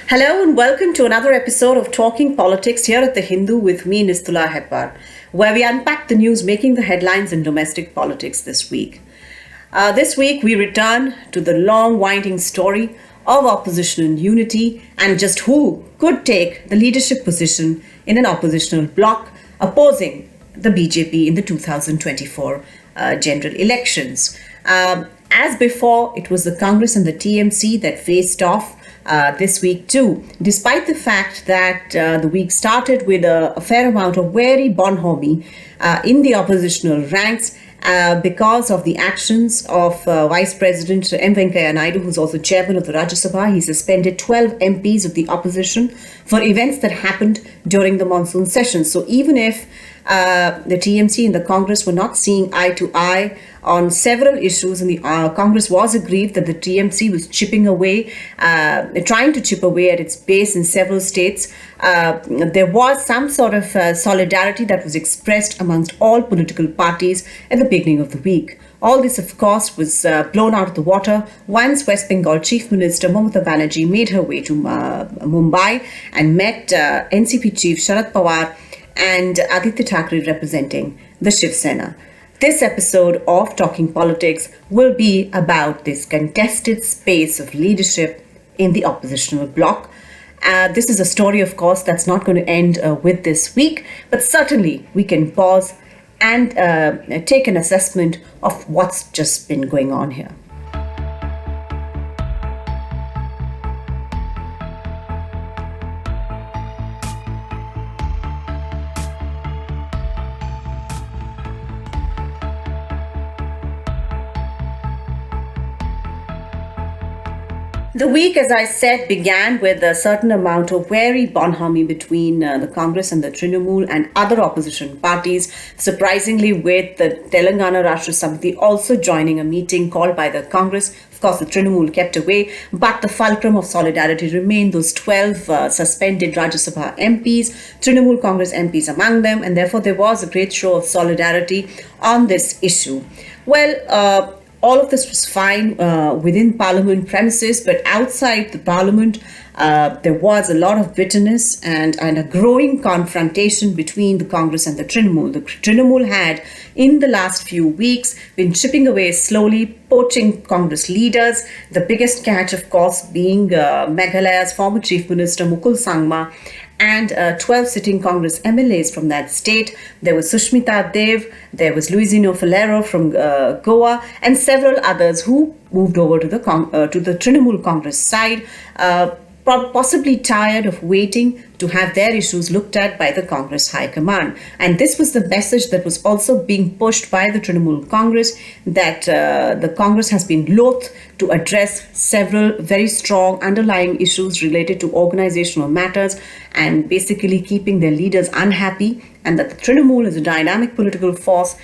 Hello and welcome to another episode of Talking Politics here at The Hindu with me, Nistula Hepar, where we unpack the news making the headlines in domestic politics this week. This week we return to the long winding story of opposition unity and just who could take the leadership position in an oppositional bloc opposing the BJP in the 2024 general elections. As before, it was the Congress and the TMC that faced off this week too, despite the fact that the week started with a fair amount of very bonhomie in the oppositional ranks because of the actions of Vice President M. Venkaiah Naidu, who's also chairman of the Rajya Sabha. He suspended 12 MPs of the opposition for events that happened during the monsoon session. So even if the TMC and the Congress were not seeing eye to eye on several issues, and the Congress was aggrieved that the TMC was chipping away, trying to chip away at its base in several states. There was some sort of solidarity that was expressed amongst all political parties at the beginning of the week. All this, of course, was blown out of the water once West Bengal Chief Minister Mamata Banerjee made her way to Mumbai and met NCP Chief Sharad Pawar and Aditya Thackeray representing the Shiv Sena. This episode of Talking Politics will be about this contested space of leadership in the oppositional bloc. This is a story, of course, that's not going to end with this week, but certainly we can pause and take an assessment of what's just been going on here. The week, as I said, began with a certain amount of very bonhomie between the Congress and the Trinamool and other opposition parties, surprisingly with the Telangana Rashtra Samiti also joining a meeting called by the Congress. Of course, the Trinamool kept away, but the fulcrum of solidarity remained those 12 suspended Rajya Sabha MPs, Trinamool Congress MPs among them, and therefore there was a great show of solidarity on this issue. Well, all of this was fine within Parliament premises, but outside the Parliament, there was a lot of bitterness and a growing confrontation between the Congress and the Trinamool. The Trinamool had, in the last few weeks, been chipping away slowly, poaching Congress leaders. The biggest catch, of course, being Meghalaya's former Chief Minister Mukul Sangma and 12 sitting Congress MLAs from that state. There was Sushmita Dev, there was Luisino Falero from Goa, and several others who moved over to the Trinamool Congress side, possibly tired of waiting to have their issues looked at by the Congress High Command. And this was the message that was also being pushed by the Trinamool Congress, that the Congress has been loath to address several very strong underlying issues related to organizational matters and basically keeping their leaders unhappy, and that the Trinamool is a dynamic political force,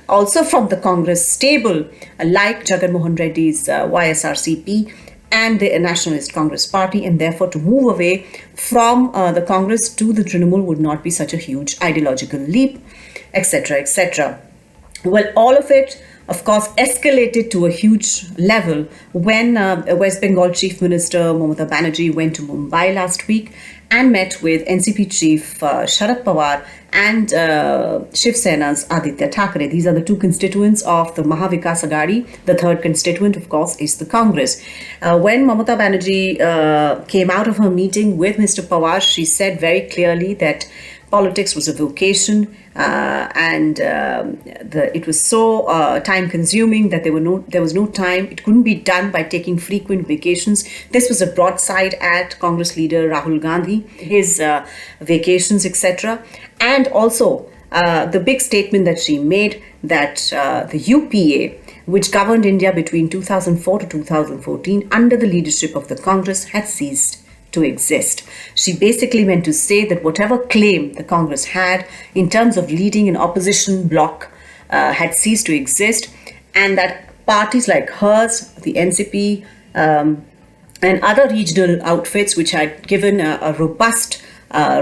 also from the Congress stable, like Jagan Mohan Reddy's YSRCP, and the Nationalist Congress Party, and therefore to move away from the Congress to the Trinamool would not be such a huge ideological leap, etc., etc. Well, all of it, of course, escalated to a huge level when West Bengal Chief Minister Mamata Banerjee went to Mumbai last week and met with NCP Chief Sharad Pawar and Shiv Sena's Aditya Thackeray. These are the two constituents of the Mahavikas Aghadi. The third constituent, of course, is the Congress. When Mamata Banerjee came out of her meeting with Mr. Pawar, she said very clearly that politics was a vocation, and it was so time-consuming that there was no time. It couldn't be done by taking frequent vacations. This was a broadside at Congress leader Rahul Gandhi, his vacations, etc. And also the big statement that she made that the UPA, which governed India between 2004 to 2014 under the leadership of the Congress, had ceased to exist. She basically meant to say that whatever claim the Congress had in terms of leading an opposition bloc had ceased to exist, and that parties like hers, the NCP, and other regional outfits which had given a robust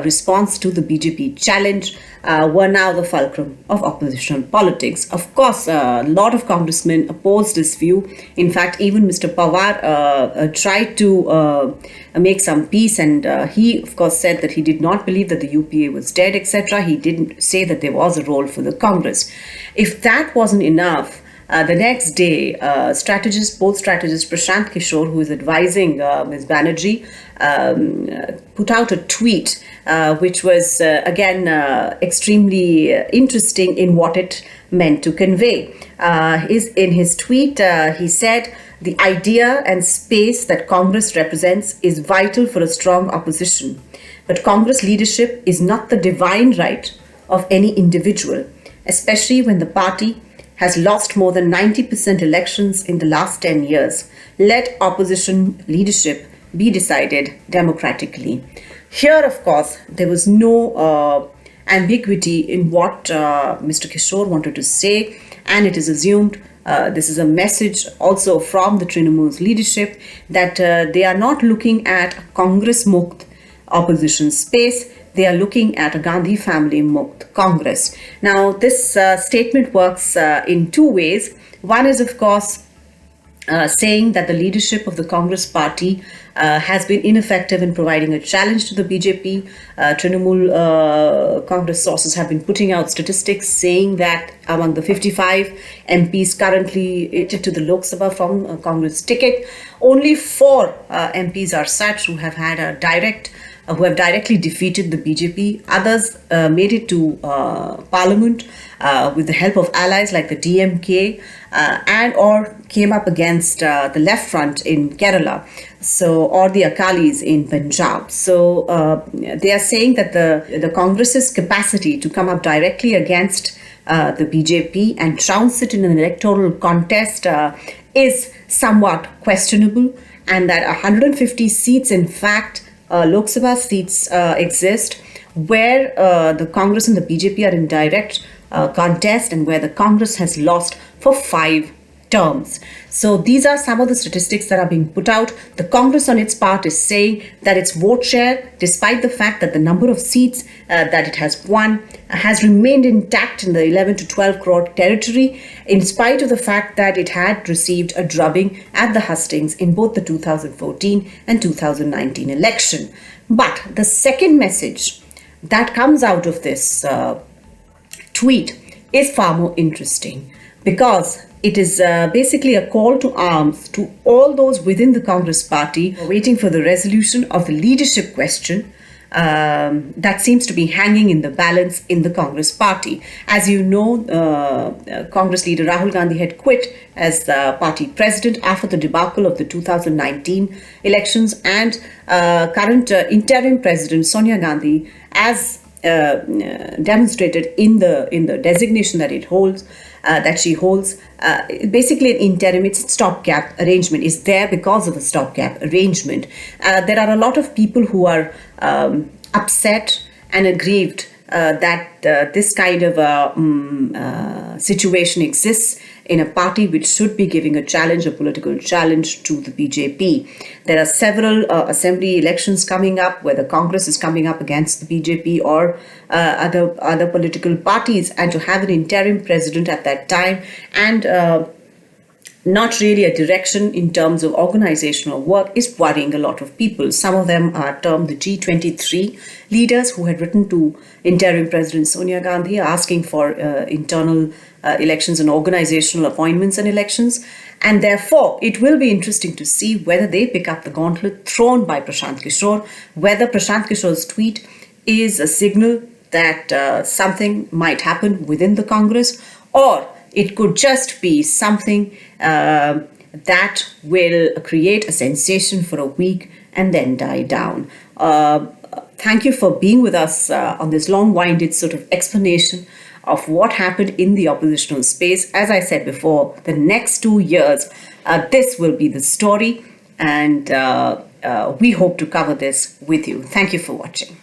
response to the BJP challenge were now the fulcrum of oppositional politics. Of course, a lot of congressmen opposed this view. In fact, even Mr. Pawar tried to make some peace, and he, of course, said that he did not believe that the UPA was dead, etc. He didn't say that there was a role for the Congress. If that wasn't enough, the next day, both strategist Prashant Kishore, who is advising Ms. Banerjee, put out a tweet which was, again, extremely interesting in what it meant to convey. In his tweet, he said, "The idea and space that Congress represents is vital for a strong opposition. But Congress leadership is not the divine right of any individual, especially when the party has lost more than 90% elections in the last 10 years. Let opposition leadership be decided democratically." Here, of course, there was no ambiguity in what Mr. Kishore wanted to say, and it is assumed this is a message also from the Trinamool's leadership that they are not looking at a Congress Mukt opposition space. They are looking at a Gandhi family Mukt Congress. Now, this statement works in two ways. One is, of course, saying that the leadership of the Congress party has been ineffective in providing a challenge to the BJP. Trinamool Congress sources have been putting out statistics saying that among the 55 MPs currently elected to the Lok Sabha from a Congress ticket, only 4 MPs are such who have had a who have directly defeated the BJP. Others made it to Parliament with the help of allies like the DMK and or came up against the left front in Kerala, or the Akalis in Punjab. So they are saying that the Congress's capacity to come up directly against the BJP and trounce it in an electoral contest is somewhat questionable, and that 150 seats, in fact, Lok Sabha seats exist where the Congress and the BJP are in direct contest and where the Congress has lost for 5 terms. So these are some of the statistics that are being put out. The Congress on its part is saying that its vote share, despite the fact that the number of seats that it has won has remained intact in the 11 to 12 crore territory, in spite of the fact that it had received a drubbing at the hustings in both the 2014 and 2019 election. But the second message that comes out of this tweet is far more interesting, because it is basically a call to arms to all those within the Congress party waiting for the resolution of the leadership question that seems to be hanging in the balance in the Congress party. As you know, Congress leader Rahul Gandhi had quit as the party president after the debacle of the 2019 elections, and current interim president Sonia Gandhi, as demonstrated in the designation that it holds, that she holds, basically an interim, it's a stopgap arrangement, is there because of a stopgap arrangement. There are a lot of people who are upset and aggrieved that this kind of situation exists in a party which should be giving a political challenge to the BJP. There are several assembly elections coming up where the Congress is coming up against the BJP or other political parties, and to have an interim president at that time and not really a direction in terms of organizational work is worrying a lot of people. Some of them are termed the G23 leaders who had written to interim President Sonia Gandhi asking for internal elections and organizational appointments and elections. And therefore, it will be interesting to see whether they pick up the gauntlet thrown by Prashant Kishore, whether Prashant Kishore's tweet is a signal that something might happen within the Congress, or it could just be something that will create a sensation for a week and then die down. Thank you for being with us on this long-winded sort of explanation of what happened in the oppositional space. As I said before, the next 2 years, this will be the story, and we hope to cover this with you. Thank you for watching.